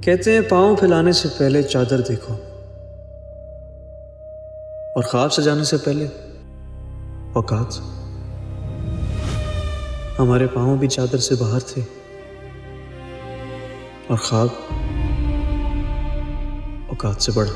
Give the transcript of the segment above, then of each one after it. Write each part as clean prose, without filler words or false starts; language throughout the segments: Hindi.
कहते हैं पाँव फैलाने से पहले चादर देखो और ख्वाब सजाने से पहले औकात। हमारे पाँव भी चादर से बाहर थे और ख्वाब औकात से बढ़ा।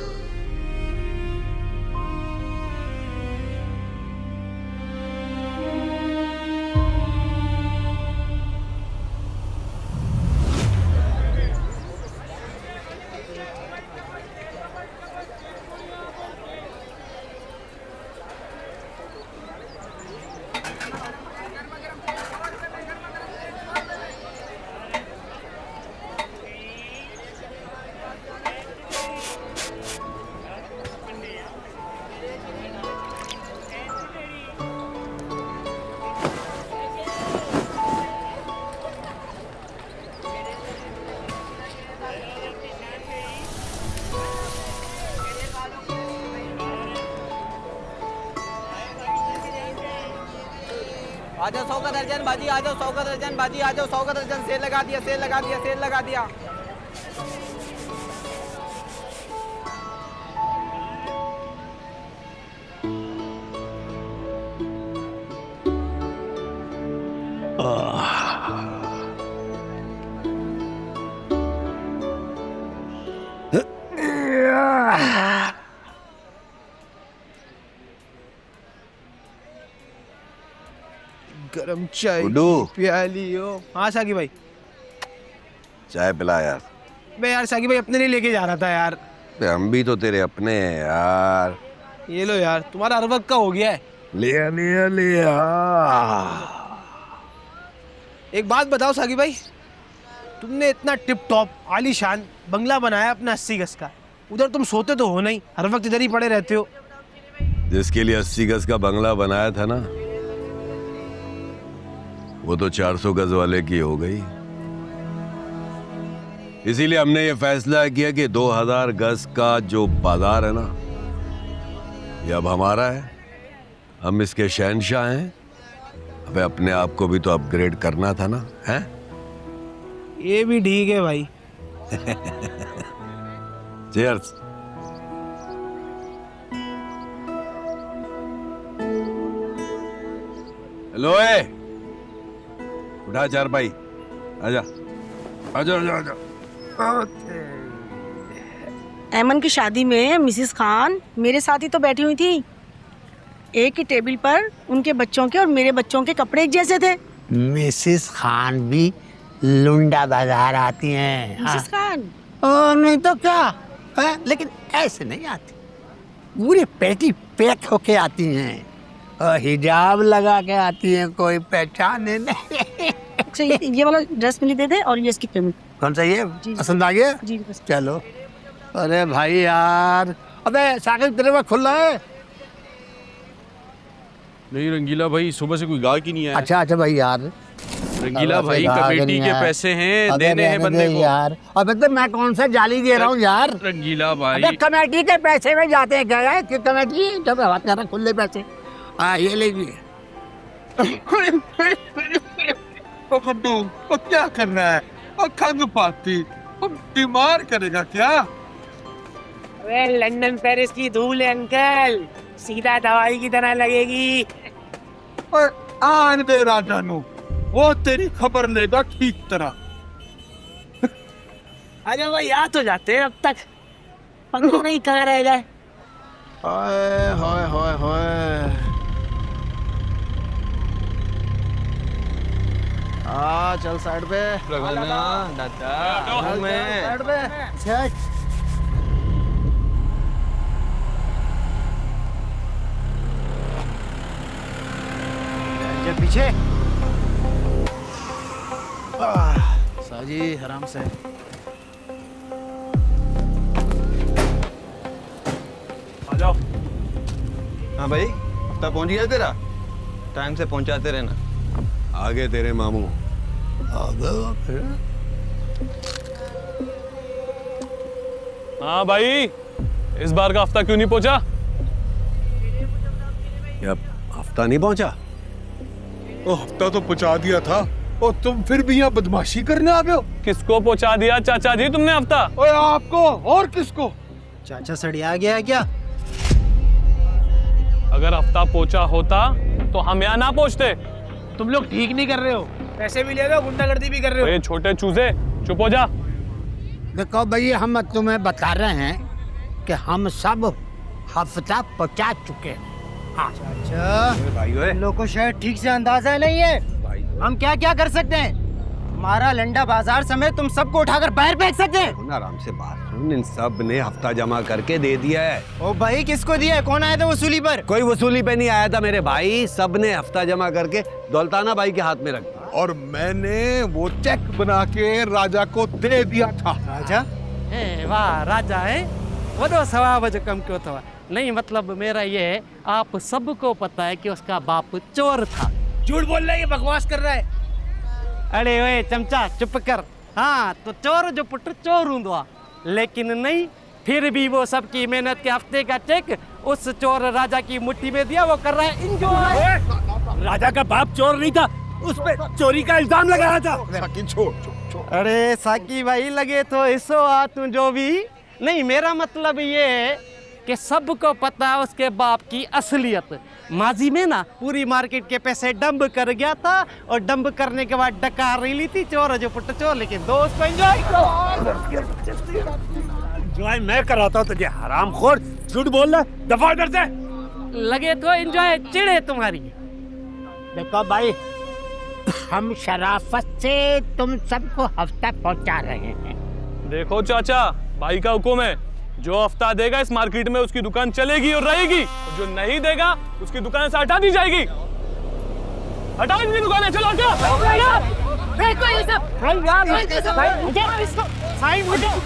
आ जाओ 100 का दर्जन भाजी, आ जाओ 100 का दर्जन भाजी, आ जाओ 100 का दर्जन। सेल लगा दिया, सेल लगा दिया, सेल लगा दिया। गरम चाय प्याली हो। हाँ साकी भाई, चाय पिला यार। बे यार साकी भाई अपने लिए लेके जा रहा था यार। बे हम भी तो तेरे अपने हैं यार। ये लो यार, तुम्हारा हर वक्त का हो गया है। लिया लिया लिया। एक बात बताओ साकी भाई, तुमने इतना टिप टॉप आलीशान बंगला बनाया अपना 80 गज का, उधर तुम सोते तो हो नहीं, हर वक्त इधर ही पड़े रहते हो। जिसके लिए 80 गज का बंगला बनाया था ना, वो तो 400 गज वाले की हो गई। इसीलिए हमने ये फैसला किया कि 2000 गज का जो बाजार है ना, ये अब हमारा है। हम इसके शहंशाह हैं। अबे अपने आप को भी तो अपग्रेड करना था ना, हैं? ये भी ठीक है भाई। चीयर्स। हेलो ए, उठा चार भाई, आजा आजा आजा आजा। ऐमन की शादी में मिसिस खान मेरे साथ ही तो बैठी हुई थी। एक ही टेबल पर उनके बच्चों के और मेरे बच्चों के कपड़े एक जैसे थे। मिसिस खान भी लुंडा बाजार आती हैं। मिसिस खान और नहीं तो क्या है? लेकिन ऐसे नहीं आती, पूरे पेटी पैक होके आती हैं और हिजाब लगा के आती हैं, कोई पहचाने नहीं। अच्छा ये वाला ड्रेस मुझे दे दे और ये इसकी पेमेंट। कौन सा ये पसंद आ गया? जी बस। चलो। अरे भाई यार, अबे साकिब तेरे पास खुला है? नहीं रंगीला भाई, सुबह से कोई गाहक ही नहीं आया। अच्छा अच्छा भाई यार, रंगीला भाई कमेटी के पैसे हैं, देने हैं बंदे को यार। अबे तो मैं कौन सा जाली दे रहा हूँ यार? रंगीला भाई, अबे कमेटी के पैसे में जाते हैं क्या? कि कमेटी जब बात कर रहा खुले पैसे। हाँ ये लीजिए। क्या कर रहा है? खंग पाती बीमार करेगा क्या? वे लंदन पेरिस की धूल है अंकल, सीधा दवाई की तरह लगेगी। और आन दे राजा नु, वो तेरी खबर लेगा ठीक तरह। अरे भाई आ तो जाते हैं, अब तक पंखा नहीं कहाँ रह जाए। हाय हाय हाय हाय। चल साइड पे दादा साइड पे। पीछे साजी आराम से। आ जाओ। हाँ भाई, हफ्ता पहुंच गया तेरा? टाइम से पहुंचाते रहना। आगे तेरे मामू। आ गए फिर। हाँ भाई, इस बार का हफ्ता क्यों नहीं पहुंचा? क्या हफ्ता नहीं पहुंचा? ओ हफ्ता तो पहुंचा दिया था और तुम फिर भी यहाँ बदमाशी करने आ गए हो। किसको पहुंचा दिया चाचा जी तुमने हफ्ता? ओए आपको और किसको? चाचा सड़िया गया है क्या? अगर हफ्ता पहुंचा होता तो हम यहाँ ना पहुंचते। तुम लोग ठीक नहीं कर रहे हो, पैसे भी ले रहे हो, गुंडागर्दी भी कर रहे हो। ये छोटे चूजे, चुप हो जा। देखो भैया, हम तुम्हें बता रहे हैं कि हम सब हफ्ता पहुंचा चुके हैं। हाँ अच्छा, लोगों को शायद ठीक से अंदाजा नहीं है हम क्या क्या कर सकते हैं। हमारा लंडा बाजार समेत तुम सबको उठाकर बाहर फेंक सकते हैं। आराम से बात सुन। इन सब ने हफ्ता जमा करके दे दिया है। ओ भाई, किसको दिया है? कौन आया था वसूली पर? कोई वसूली पे नहीं आया था मेरे भाई। सब ने हफ्ता जमा करके दौलताना भाई के हाथ में रख दिया। और मैंने वो चेक बना के राजा को दे दिया था। राजा? वाह राजा है वो तो सवाब जो कम क्यों था। नहीं मतलब मेरा ये है, आप सबको पता है कि उसका बाप चोर था। झूठ बोल रहा है, ये बकवास कर रहा है। अरे ओए चमचा चुप कर। हाँ तो चोर जो पुट चोर हूंदो, लेकिन नहीं, फिर भी वो सबकी मेहनत के हफ्ते का चेक उस चोर राजा की मुट्ठी में दिया। वो कर रहा है इंजॉय। राजा का बाप चोर नहीं था, उस पे चोरी का इल्जाम लगाया था। छोड़। अरे साकी भाई, लगे तो इसो आ तू जो भी नहीं। मेरा मतलब ये है कि सबको पता है उसके बाप की असलियत। माजी में ना पूरी मार्केट के पैसे डंप कर गया था और डंप करने के बाद डकार रही ली थी चोर जो पुट चोर। लेकिन दोस्त को एंजॉय मैं कराता हूँ तुझे, हरामखोर। झूठ बोल रहा है, दफा इधर से। लगे तो एंजॉय चिड़े तुम्हारी। देखो भाई, हम शराफत से तुम सबको हफ्ता पहुंचा रहे हैं। देखो चाचा, भाई का हुक्म है, जो हफ्ता देगा इस मार्केट में उसकी दुकान चलेगी और रहेगी, और जो नहीं देगा उसकी दुकान से हटा दी जाएगी। हटा दी दुकान, चलो हटा। देखो ये सब साइन हो जाओ।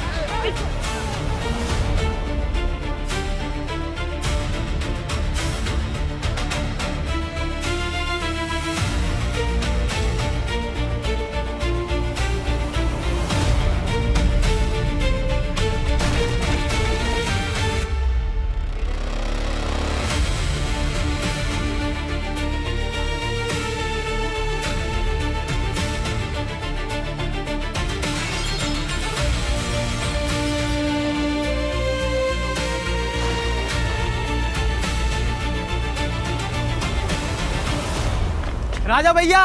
राजा भैया,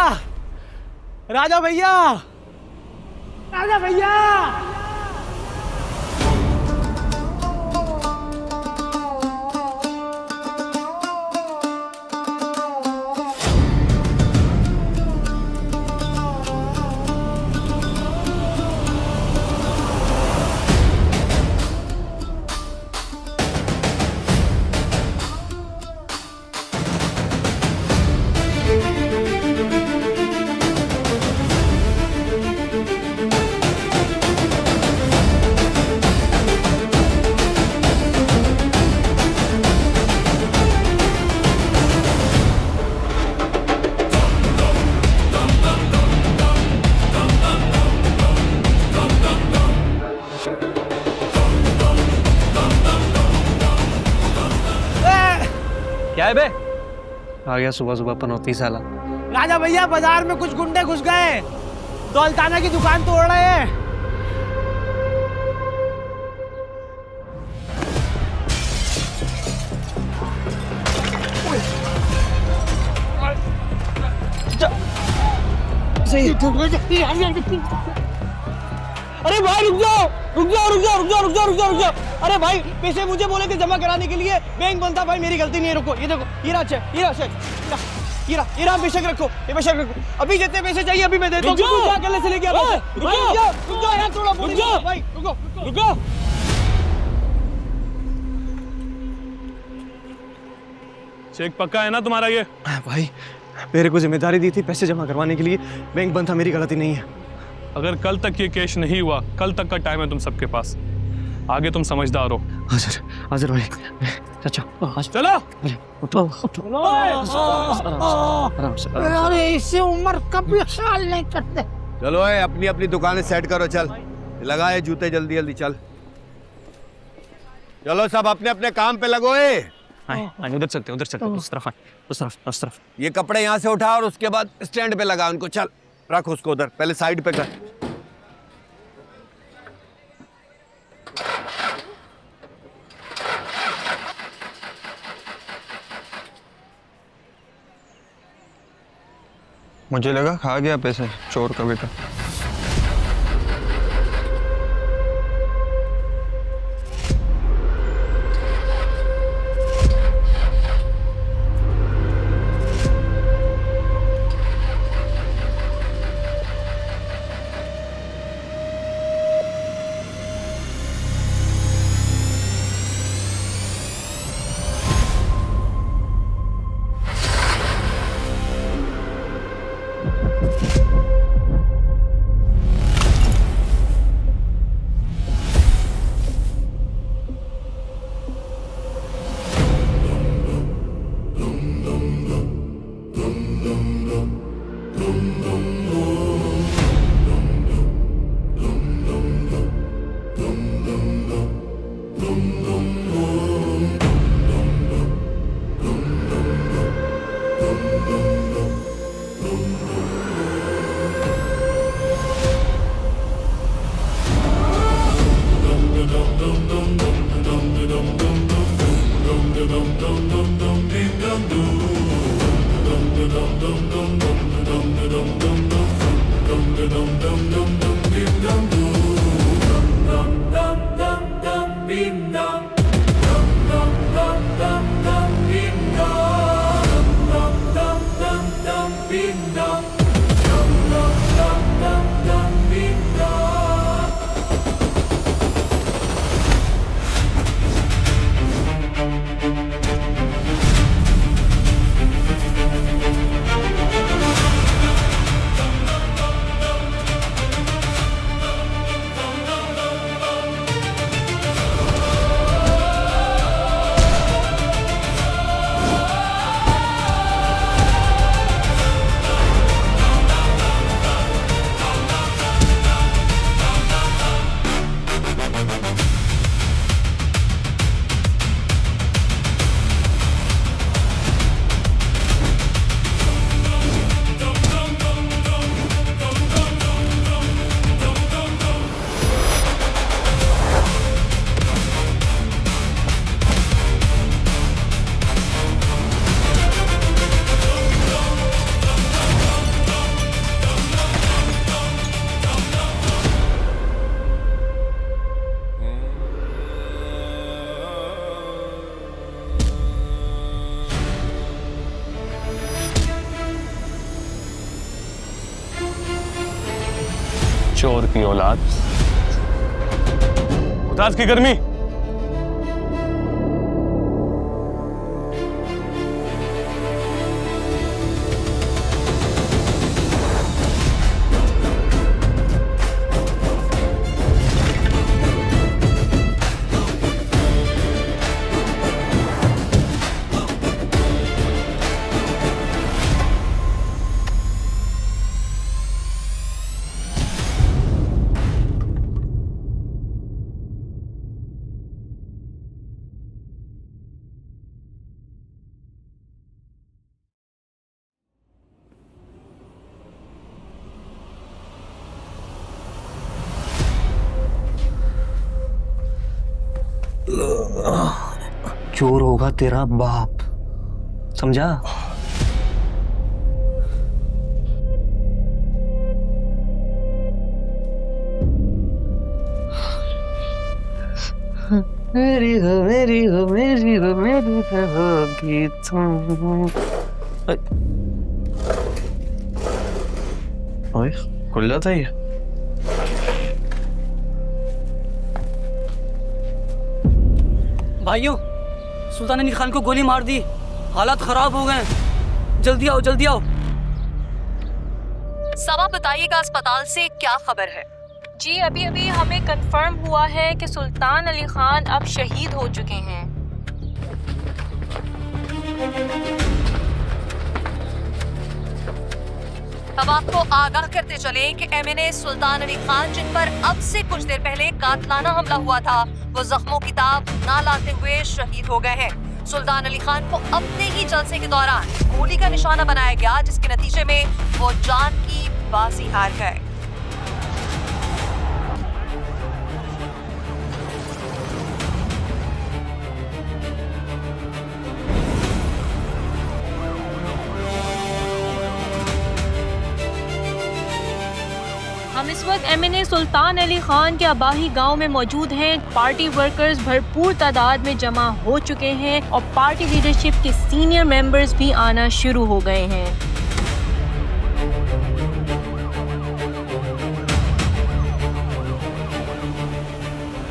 राजा भैया, राजा भैया। क्या है बे? आ गया सुबह सुबह पनौती साला। राजा भैया, बाजार में कुछ गुंडे घुस गए, दौलताना की दुकान तोड़ रहे हैं। अरे भाई रुक जाओ, रुक जाओ, रुक जाओ, रुक जाओ, रुक जाओ, रुक जाओ, रुक जाओ। अरे भाई पैसे मुझे बोले थे जमा कराने के लिए, बैंक बंद था भाई, मेरी गलती नहीं है। रुको, ये देखो, हीरा चेक, हीरा चेक, हीरा हीरा बेशक रखो, ये बेशक रखो। अभी जितने पैसे चाहिए अभी मैं देता हूँ। क्या अकेले से लेके आ रहा है? रुक जाओ, रुक जाओ यार, थोड़ा रुक जाओ भाई, रुको, रुको। चेक पक्का है ना तुम्हारा? ये भाई मेरे को जिम्मेदारी दी थी पैसे जमा करवाने के लिए, बैंक बंद था, मेरी गलती नहीं है। अगर कल तक ये कैश नहीं हुआ, कल तक का टाइम है तुम सबके पास। आगे तुम समझदार हो। हाजिर भाई, चाचा चलो उठो आराम से। अरे इससे उम्र कभी ख्याल नहीं करते। चलो अपनी अपनी दुकानें सेट करो, चल लगाए जूते जल्दी जल्दी, चल चलो सब अपने अपने काम पे लगो। उधर चलते उस तरफ। ये कपड़े यहाँ से उठा और उसके बाद स्टैंड पे लगा उनको, चल रख उसको उधर, पहले साइड पे कर। मुझे लगा खा गया पैसे, चोर का बेटा। चोर की औलाद, उतार की गर्मी। चोर होगा तेरा बाप, समझा? मेरी हो मेरी हो मेरी हो मेरी होगी तुम। ओए खुल जाता है ये। भाइयों, सुल्तान अली खान को गोली मार दी, हालात खराब हो गए, जल्दी आओ जल्दी आओ। सब आप बताइएगा अस्पताल से क्या खबर है? जी अभी अभी हमें कंफर्म हुआ है कि सुल्तान अली खान अब शहीद हो चुके हैं। अब आपको आगाह करते चले कि एमएनए सुल्तान अली खान, जिन पर अब से कुछ देर पहले कातलाना हमला हुआ था, वो जख्मों की ताब ना लाते हुए शहीद हो गए हैं। सुल्तान अली खान को अपने ही जलसे के दौरान गोली का निशाना बनाया गया, जिसके नतीजे में वो जान की बाजी हार गए। हम इस वक्त एमएनए सुल्तान अली खान के आबाही गांव में मौजूद हैं। पार्टी वर्कर्स भरपूर तादाद में जमा हो चुके हैं और पार्टी लीडरशिप के सीनियर मेंबर्स भी आना शुरू हो गए हैं।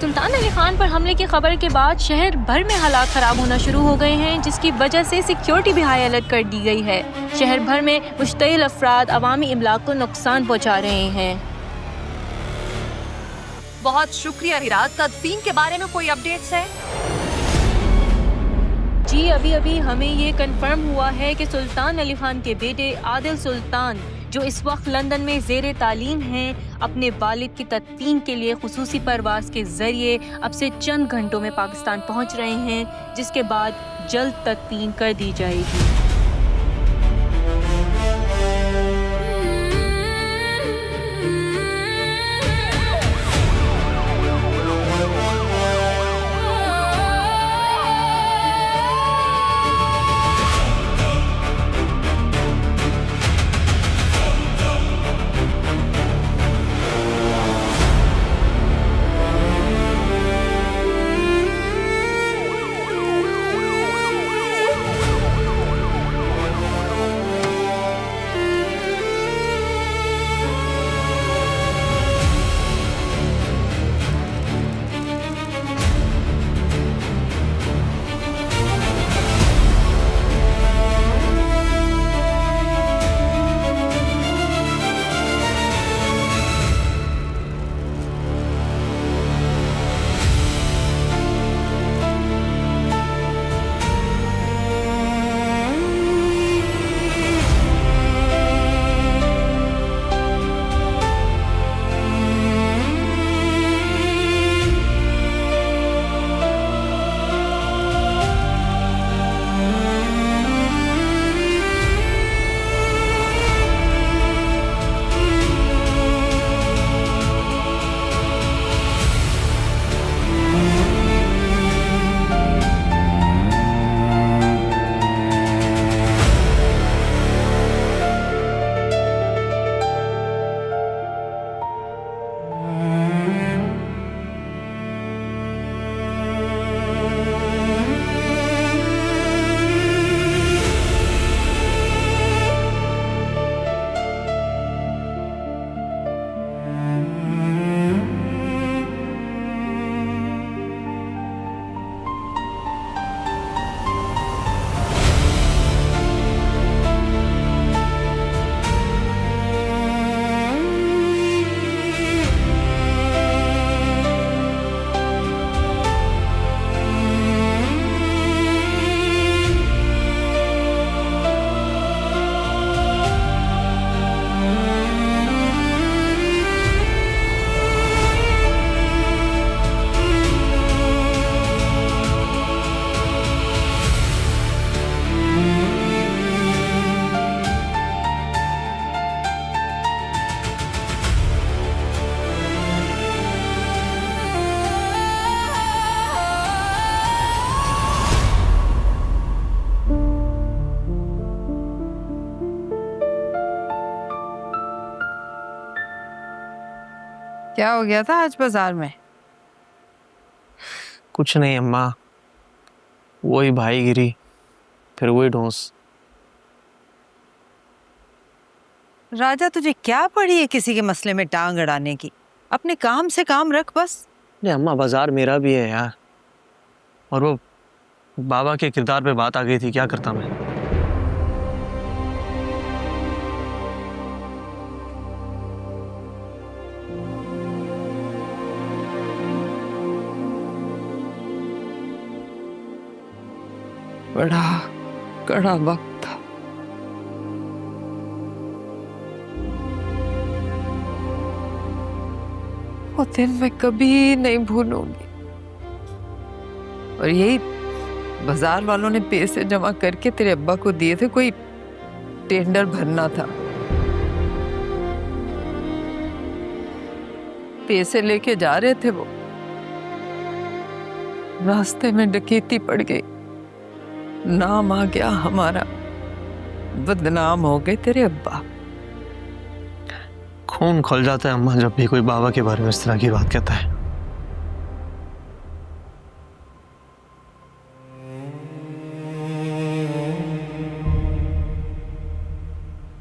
सुल्तान अली खान पर हमले की खबर के बाद शहर भर में हालात खराब होना शुरू हो गए हैं, जिसकी वजह से सिक्योरिटी भी हाई अलर्ट कर दी गई है। शहर भर में मुश्तइल अफराद अवामी इमलाक को नुकसान पहुंचा रहे हैं। बहुत शुक्रिया हिरा। तदफीन के बारे में कोई अपडेट्स है? जी अभी अभी हमें ये कंफर्म हुआ है कि सुल्तान अली खान के बेटे आदिल सुल्तान, जो इस वक्त लंदन में ज़ेरे तालीम हैं, अपने वालिद की तदफीन के लिए खुसूसी परवाज़ के ज़रिए अब से चंद घंटों में पाकिस्तान पहुंच रहे हैं, जिसके बाद जल्द तदफीन कर दी जाएगी। क्या हो गया था आज बाजार में? कुछ नहीं अम्मा, वही भाईगिरी, फिर वही ढोंस। राजा, तुझे क्या पड़ी है किसी के मसले में टांग अड़ाने की? अपने काम से काम रख बस। नहीं अम्मा, बाजार मेरा भी है यार। और वो बाबा के किरदार पे बात आ गई थी, क्या करता मैं। बड़ा कड़ा वक्त था। वो दिन मैं कभी नहीं भूलूंगी। और यही बाजार वालों ने पैसे जमा करके तेरे अब्बा को दिए थे, कोई टेंडर भरना था। पैसे लेके जा रहे थे वो, रास्ते में डकैती पड़ गई, नाम आ गया हमारा, बदनाम हो गए तेरे अब्बा। खून खोल जाता है अम्मा जब भी कोई बाबा के बारे में इस तरह की बात कहता है।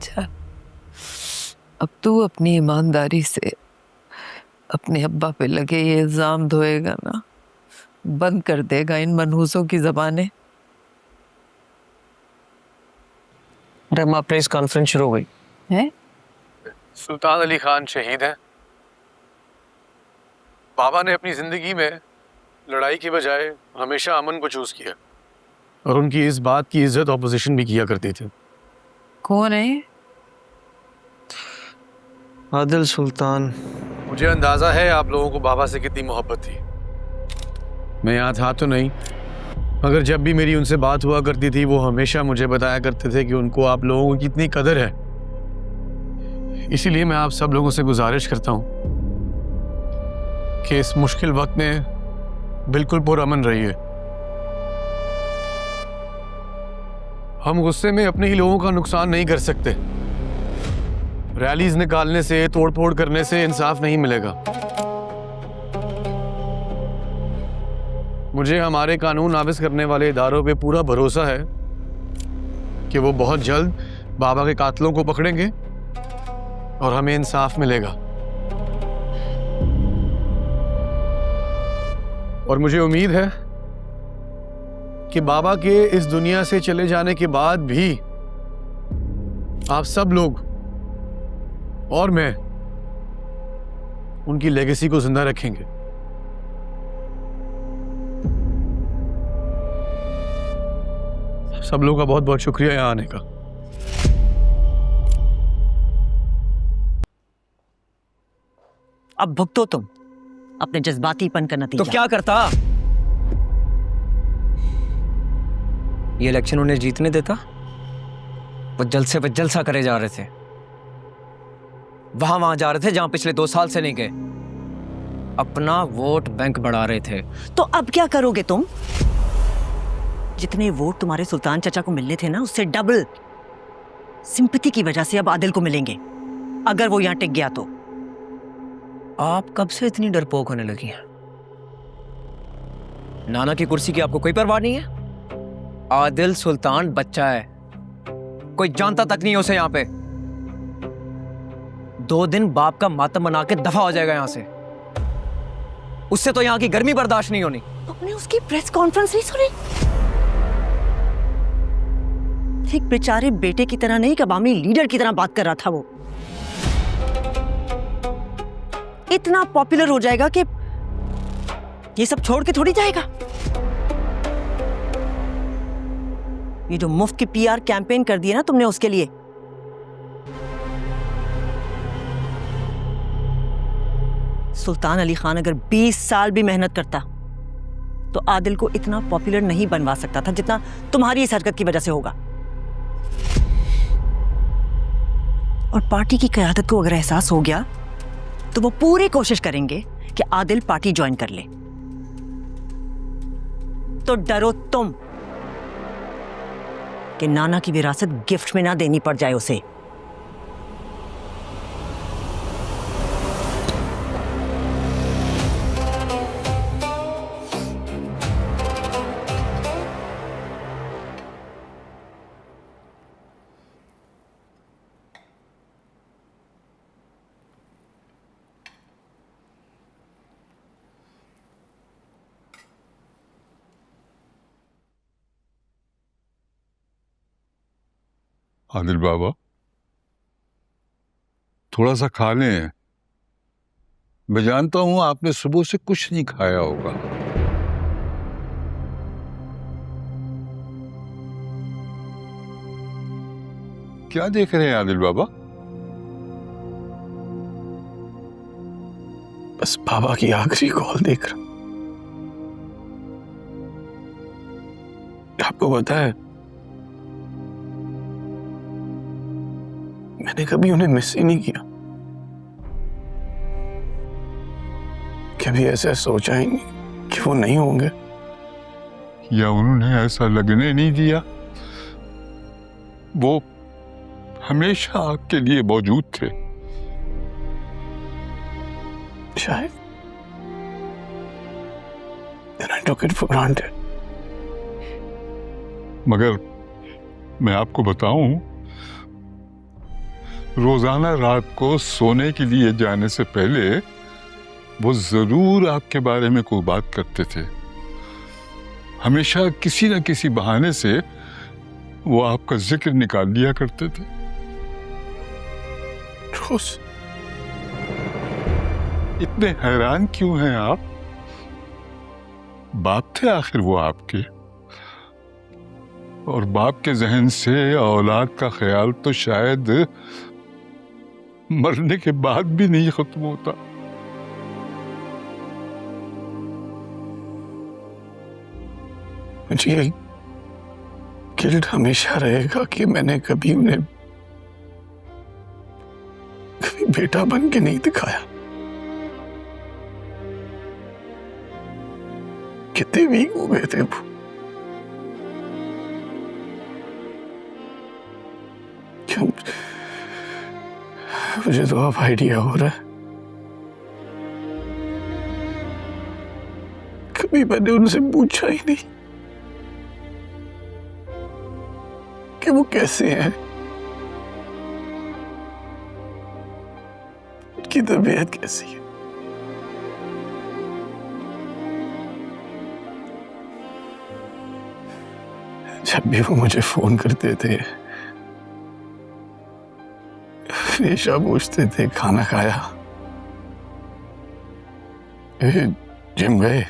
चल, अब तू अपनी ईमानदारी से अपने अब्बा पे लगे ये इल्जाम धोएगा ना, बंद कर देगा इन मनहूसों की जबानें। अरे अम्मा प्रेस कॉन्फ्रेंस शुरू हो गई है? सुल्तान अली खान शहीद हैं। बाबा ने अपनी जिंदगी में लड़ाई के बजाय हमेशा अमन को चूज किया, और उनकी इस बात की इज्जत ऑपोजिशन भी किया करती थी। कौन है? आदिल सुल्तान। मुझे अंदाजा है आप लोगों को बाबा से कितनी मोहब्बत थी। मैं यहाँ था तो नहीं, मगर जब भी मेरी उनसे बात हुआ करती थी वो हमेशा मुझे बताया करते थे कि उनको आप लोगों की कितनी कदर है। इसीलिए मैं आप सब लोगों से गुजारिश करता हूँ कि इस मुश्किल वक्त में बिल्कुल पुरअमन रहिए। हम गुस्से में अपने ही लोगों का नुकसान नहीं कर सकते। रैलीज निकालने से, तोड़ फोड़ करने से इंसाफ नहीं मिलेगा। मुझे हमारे कानून नाफिज करने वाले इदारों पे पूरा भरोसा है कि वो बहुत जल्द बाबा के कातिलों को पकड़ेंगे और हमें इंसाफ मिलेगा। और मुझे उम्मीद है कि बाबा के इस दुनिया से चले जाने के बाद भी आप सब लोग और मैं उनकी लेगेसी को जिंदा रखेंगे। सब लोगों का बहुत बहुत शुक्रिया यहाँ आने का। अब भुगतो तुम अपने जज्बातीपन का नतीजा। तो क्या करता? ये इलेक्शन उन्हें जीतने देता? वो जलसे पे जलसा करे जा रहे थे, वहां जा रहे थे जहां पिछले 2 साल से नहीं गए, अपना वोट बैंक बढ़ा रहे थे। तो अब क्या करोगे तुम? जितने वोट तुम्हारे सुल्तान चाचा को मिलने थे ना, उससे डबल सिंपैथी की वजह से अब आदिल को मिलेंगे, अगर वो यहां टिक गया तो। आप कब से इतनी डरपोक होने लगी हैं? नाना की कुर्सी की आपको कोई परवाह नहीं है? आदिल सुल्तान बच्चा है, कोई जानता तक नहीं है उसे। यहां पे 2 दिन बाप का मातम मना के दफा हो जाएगा यहां से। उससे तो यहां की गर्मी बर्दाश्त नहीं होनी। तुमने उसकी प्रेस कॉन्फ्रेंस नहीं सुनी? एक बेचारे बेटे की तरह नहीं, कबामी लीडर की तरह बात कर रहा था वो। इतना पॉपुलर हो जाएगा कि ये सब छोड़ के थोड़ी जाएगा। ये जो मुफ्त की पीआर कैंपेन कर दिया ना तुमने उसके लिए, सुल्तान अली खान अगर 20 साल भी मेहनत करता तो आदिल को इतना पॉपुलर नहीं बनवा सकता था जितना तुम्हारी इस हरकत की वजह से होगा। और पार्टी की क़यादत को अगर एहसास हो गया तो वो पूरी कोशिश करेंगे कि आदिल पार्टी ज्वाइन कर ले। तो डरो तुम कि नाना की विरासत गिफ्ट में ना देनी पड़ जाए उसे। आदिल बाबा, थोड़ा सा खा लें। मैं जानता हूं आपने सुबह से कुछ नहीं खाया होगा। क्या देख रहे हैं आदिल बाबा? बस बाबा की आखिरी कॉल देख रहा। आपको पता है, मैंने कभी उन्हें मिस ही नहीं किया। कभी ऐसा सोचा ही नहीं कि वो नहीं होंगे, या उन्होंने ऐसा लगने नहीं दिया। वो हमेशा आपके लिए मौजूद थे। शायद And I took it for granted. मगर मैं आपको बताऊं, रोजाना रात को सोने के लिए जाने से पहले वो जरूर आपके बारे में कोई बात करते थे। हमेशा किसी न किसी बहाने से वो आपका जिक्र निकाल लिया करते थे। रोज इतने हैरान क्यों हैं आप? बाप थे आखिर वो आपके, और बाप के जहन से औलाद का ख्याल तो शायद मरने के बाद भी नहीं खत्म होता। मुझे ये गिल्ट हमेशा रहेगा कि मैंने कभी उन्हें कभी बेटा बन के नहीं दिखाया। कितने वीक हो गए थे वो। क्यों मुझे तो अब आइडिया हो रहा है, कभी मैंने उनसे पूछा ही नहीं कि वो कैसे हैं, उनकी तबीयत कैसी है। जब भी वो मुझे फोन करते थे, हमेशा पूछते थे खाना खाया, जिम गए,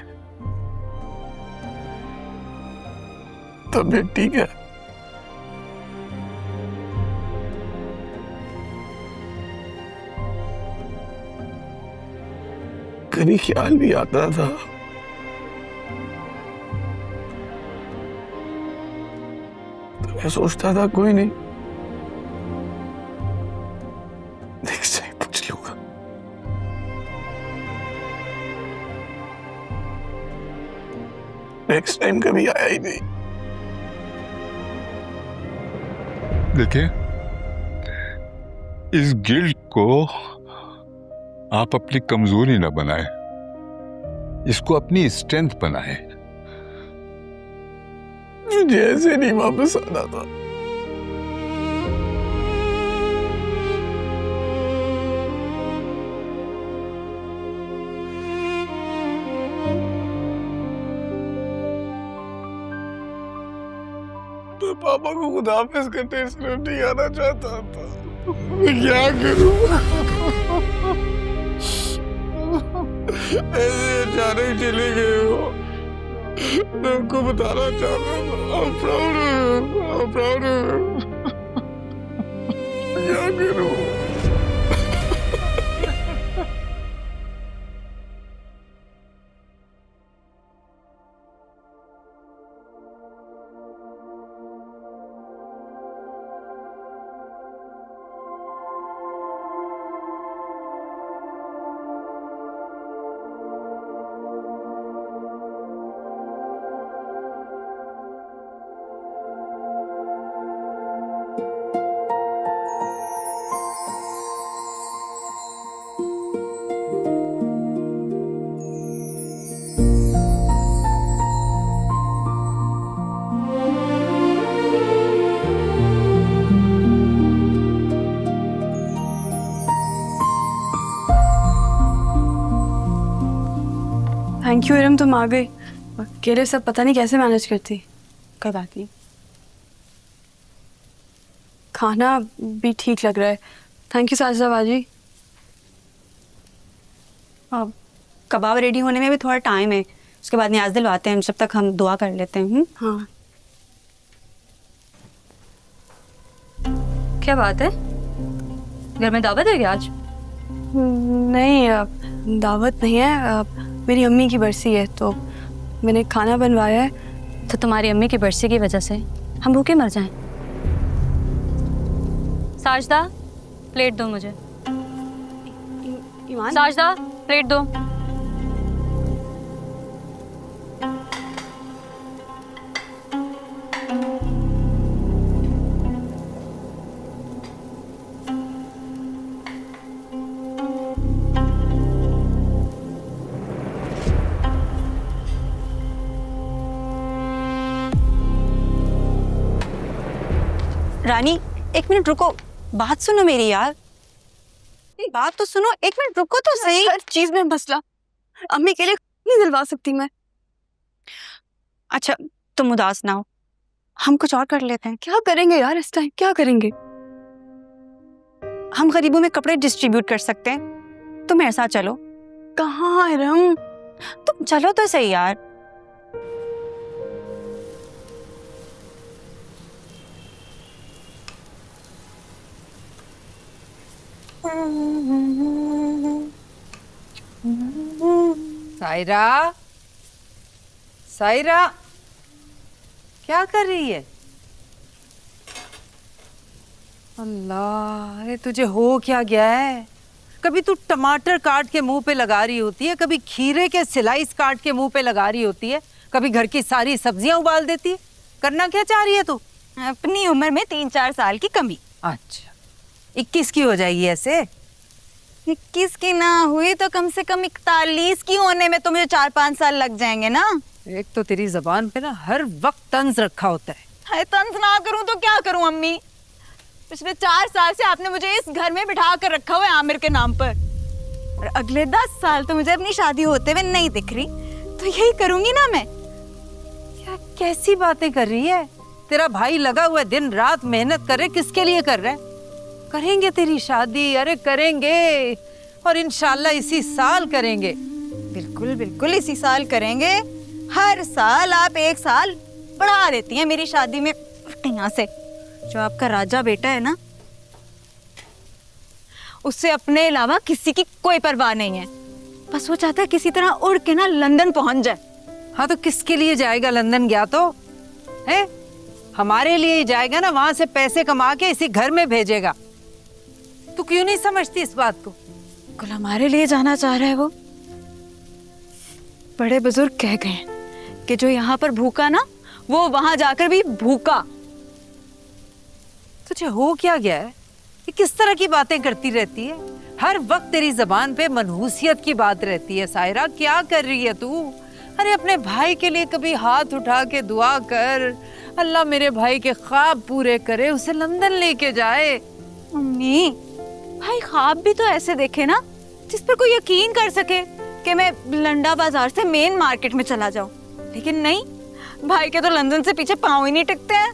तबीयत ठीक है। कभी ख्याल भी आता था तो मैं सोचता था कोई नहीं, नेक्स्ट टाइम पूछ लूंगा। नेक्स्ट टाइम कभी आया ही नहीं। देखिए, इस गिल्ट को आप अपनी कमजोरी ना बनाएं, इसको अपनी स्ट्रेंथ बनाएं। मुझे ऐसे नहीं वापस आना था। मैं पापा को खुदाफिज करते सिर्फ नहीं आना चाहता था। मैं क्या करूं? ऐसे अचानक चले गए हो। मैं उनको बताना चाहता था, I'm proud of you, I'm proud of you। क्या करूं? थैंक यू इरम, तुम आ गई। अकेले सब पता नहीं कैसे मैनेज करती। कोई बात नहीं, खाना भी ठीक लग रहा है। थैंक यू साजिदा बाजी। अब कबाब रेडी होने में भी थोड़ा टाइम है, उसके बाद न्याज दिलवाते हैं, जब तक हम दुआ कर लेते हैं। हाँ क्या बात है, घर में दावत है क्या आज? नहीं दावत नहीं है, मेरी अम्मी की बरसी है तो मैंने खाना बनवाया है। तो तुम्हारी अम्मी की बरसी की वजह से हम भूखे मर जाएं? साजदा प्लेट दो मुझे। साजदा प्लेट दो। रानी एक मिनट रुको, बात सुनो मेरी यार, बात तो सुनो, एक मिनट रुको तो सही। हर चीज में मसला, अम्मी के लिए नहीं दिलवा सकती मैं। अच्छा तुम उदास ना हो, हम कुछ और कर लेते हैं। क्या करेंगे यार इस टाइम, क्या करेंगे? हम गरीबों में कपड़े डिस्ट्रीब्यूट कर सकते हैं, तुम मेरे साथ चलो। कहाँ है रंग? तुम चलो तो सही यार। सायरा, सायरा क्या कर रही है? अल्लाह, अरे तुझे हो क्या गया है? कभी तू टमाटर काट के मुंह पे लगा रही होती है, कभी खीरे के स्लाइस काट के मुंह पे लगा रही होती है, कभी घर की सारी सब्जियां उबाल देती है। करना क्या चाह रही है तू? अपनी उम्र में 3-4 साल की कमी। अच्छा 21 की हो जाएगी ऐसे? 21 की ना हुई तो कम से कम 41 की होने में तो मुझे 4-5 साल लग जाएंगे ना। एक तो तेरी जबान पे ना हर वक्त तंज रखा होता है। हाय, तंज ना करूं तो क्या करूं अम्मी? पिछले 4 साल से आपने मुझे इस घर में बिठा कर रखा हुआ है आमिर के नाम पर, और अगले 10 साल तो मुझे अपनी शादी होते हुए नहीं दिख रही, तो यही करूंगी ना मैं। क्या कैसी बातें कर रही है? तेरा भाई लगा हुआ है, दिन रात मेहनत कर रहे, किसके लिए कर रहा है? करेंगे तेरी शादी, अरे करेंगे, और इंशाल्लाह इसी साल करेंगे। बिल्कुल बिल्कुल इसी साल करेंगे। हर साल आप 1 साल बढ़ा देती हैं मेरी शादी में। यहाँ से जो आपका राजा बेटा है ना, उससे अपने अलावा किसी की कोई परवाह नहीं है। बस वो चाहता है किसी तरह उड़ के ना लंदन पहुंच जाए। हाँ तो किसके लिए जाएगा लंदन? गया तो है हमारे लिए ही जाएगा ना, वहां से पैसे कमा के इसी घर में भेजेगा। तू क्यों नहीं समझती इस बात को? कुल हमारे लिए जाना चाह रहा है वो। बड़े बुजुर्ग कह गए कि जो यहाँ पर भूखा ना, वो वहां जाकर भी भूखा। तुझे हो क्या गया है? ये किस तरह की बातें करती रहती है? हर वक्त तेरी जबान पे मनहूसियत की बात रहती है। सायरा क्या कर रही है तू? अरे अपने भाई के लिए कभी हाथ उठा के दुआ कर, अल्लाह मेरे भाई के ख्वाब पूरे करे, उसे लंदन लेके जाए। मम्मी, भाई ख्वाब भी तो ऐसे देखे ना जिस पर कोई यकीन कर सके कि मैं लंडा बाजार से मेन मार्केट में चला जाऊं। लेकिन नहीं, भाई के तो लंदन से पीछे पांव ही नहीं टिकते हैं।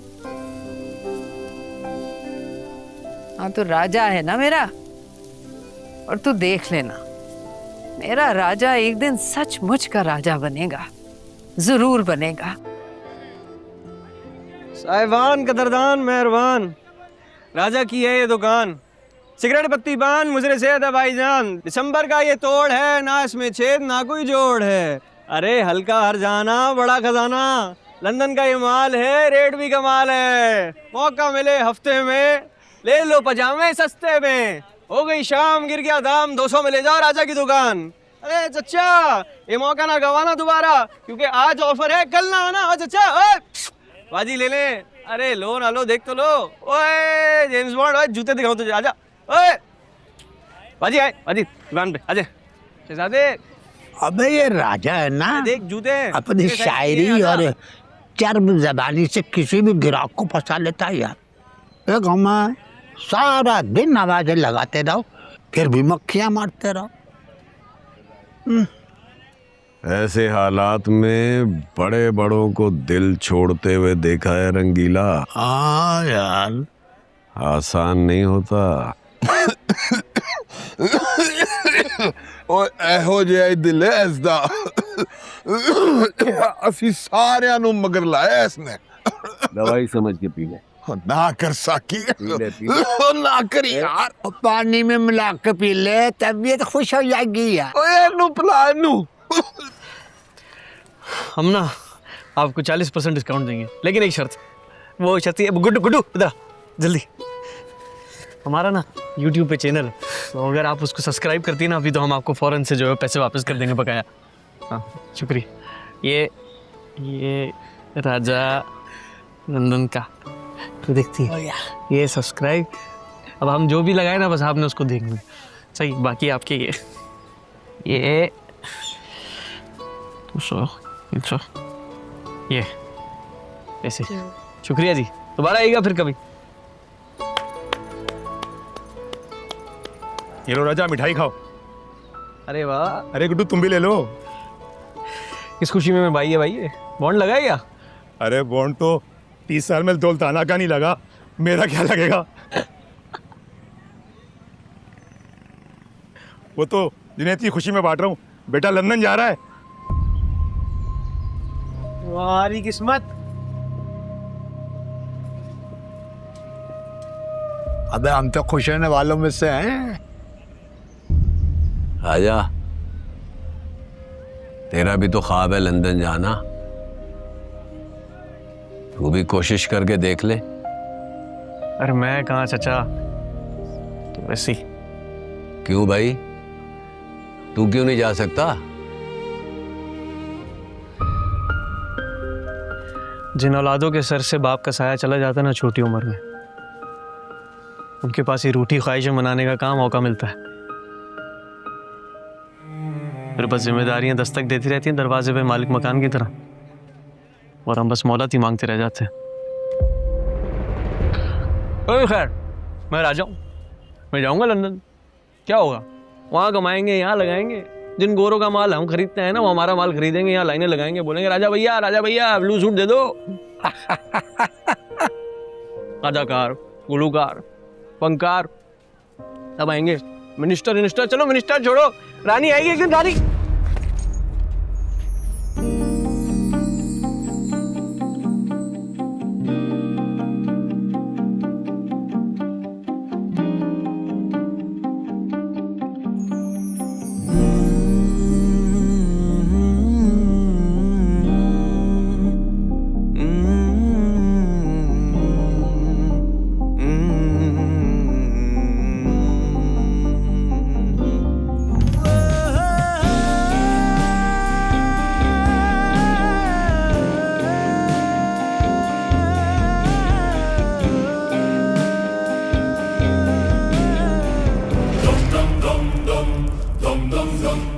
हाँ तो राजा है ना मेरा, और तू देख लेना, मेरा राजा एक दिन सचमुच का राजा बनेगा, जरूर बनेगा। साहिबान, कदरदान, मेहरबान, राजा की है ये दुकान। सिगरेट पत्ती पान मुजरे सेहत है भाईजान। दिसंबर का ये तोड़ है, ना इसमें छेद ना कोई जोड़ है। अरे हल्का हर जाना बड़ा खजाना, लंदन का ये माल है, रेट भी कमाल है। मौका मिले हफ्ते में ले लो पजामे सस्ते में। हो गई शाम, गिर गया दाम, 200 में ले जाओ राजा की दुकान। अरे चचा, ये मौका ना गवाना दोबारा, क्योंकि आज ऑफर है, कल ना आना। चचा बाजी ले ले। अरे लो ना लो, देख तो लो। ओए जेम्स बॉन्ड, जूते दिखाऊं तुझे, आजा। ओए बाजी आए, बाजी दुकान पे आजा। शहजादे, अबे ये राजा है ना, देख जूते अपनी शायरी और चर्म जबानी से किसी भी ग्राहक को फंसा लेता है यार। एक हम सारा दिन आवाजें लगाते रहो, फिर भी मक्खियां मारते रहो। ऐसे हालात में बड़े बड़ों को दिल छोड़ते हुए देखा है रंगीला। हाँ यार, आसान नहीं होता। और एहो जे दिल है इसदा, असी सारियां नू मगर लाया इसने। दवाई समझ के पी ले। ना कर साकी, ना कर यार। पानी में मिला के पी ले, तबीयत खुश हो जाएगी यार। ओए नु पिला नु। हम ना आपको 40% डिस्काउंट देंगे, लेकिन एक शर्त। वो शर्त है, गुड्डू गुड्डू इधर जल्दी। हमारा ना YouTube पे चैनल है, तो अगर आप उसको सब्सक्राइब करती है ना अभी, तो हम आपको फ़ौरन से जो है पैसे वापस कर देंगे बकाया। हाँ शुक्रिया। ये राजा नंदन का, तो देखती है ये सब्सक्राइब। अब हम जो भी लगाए ना, बस आपने उसको देखना सही, बाकी आपके ये 200 300 ये ऐसे। शुक्रिया जी, दोबारा आइएगा फिर कभी। ये लो राजा, मिठाई खाओ। अरे वाह। अरे गुड्डू तुम भी ले लो। इस खुशी में भाई है, बॉन्ड लगाएगा? अरे बॉन्ड तो 30 साल में दौलताना का नहीं लगा, मेरा क्या लगेगा? वो तो जुनैद की खुशी में बांट रहा हूँ। बेटा लंदन जा रहा है। तुम्हारी किस्मत। अबे हम तो खुश होने वालों में से हैं। राजा, तेरा भी तो ख्वाब है लंदन जाना, तू भी कोशिश करके देख ले। अरे मैं कहाँ चाचा, तो वैसे ही। क्यों भाई, तू क्यों नहीं जा सकता? जिन औलादों के सर से बाप का साया चला जाता है ना छोटी उम्र में, उनके पास ही रूठी ख्वाहिशें मनाने का काम मौका मिलता है। फिर बस जिम्मेदारियां दस्तक देती रहती हैं दरवाजे पे मालिक मकान की तरह, और हम बस मोहलत ही मांगते रह जाते हैं। खैर, मैं राजा हूँ, मैं जाऊँगा लंदन, क्या होगा? वहाँ कमाएंगे, यहाँ लगाएंगे। जिन गोरों का माल हम खरीदते हैं ना, वो हमारा माल खरीदेंगे, यहाँ लाइनें लगाएंगे, बोलेंगे राजा भैया ब्लू सूट दे दो। अदाकार, गुलूकार, फनकार सब आएंगे। मिनिस्टर, चलो मिनिस्टर छोड़ो, रानी आएगी एक दिन। रानी dum dum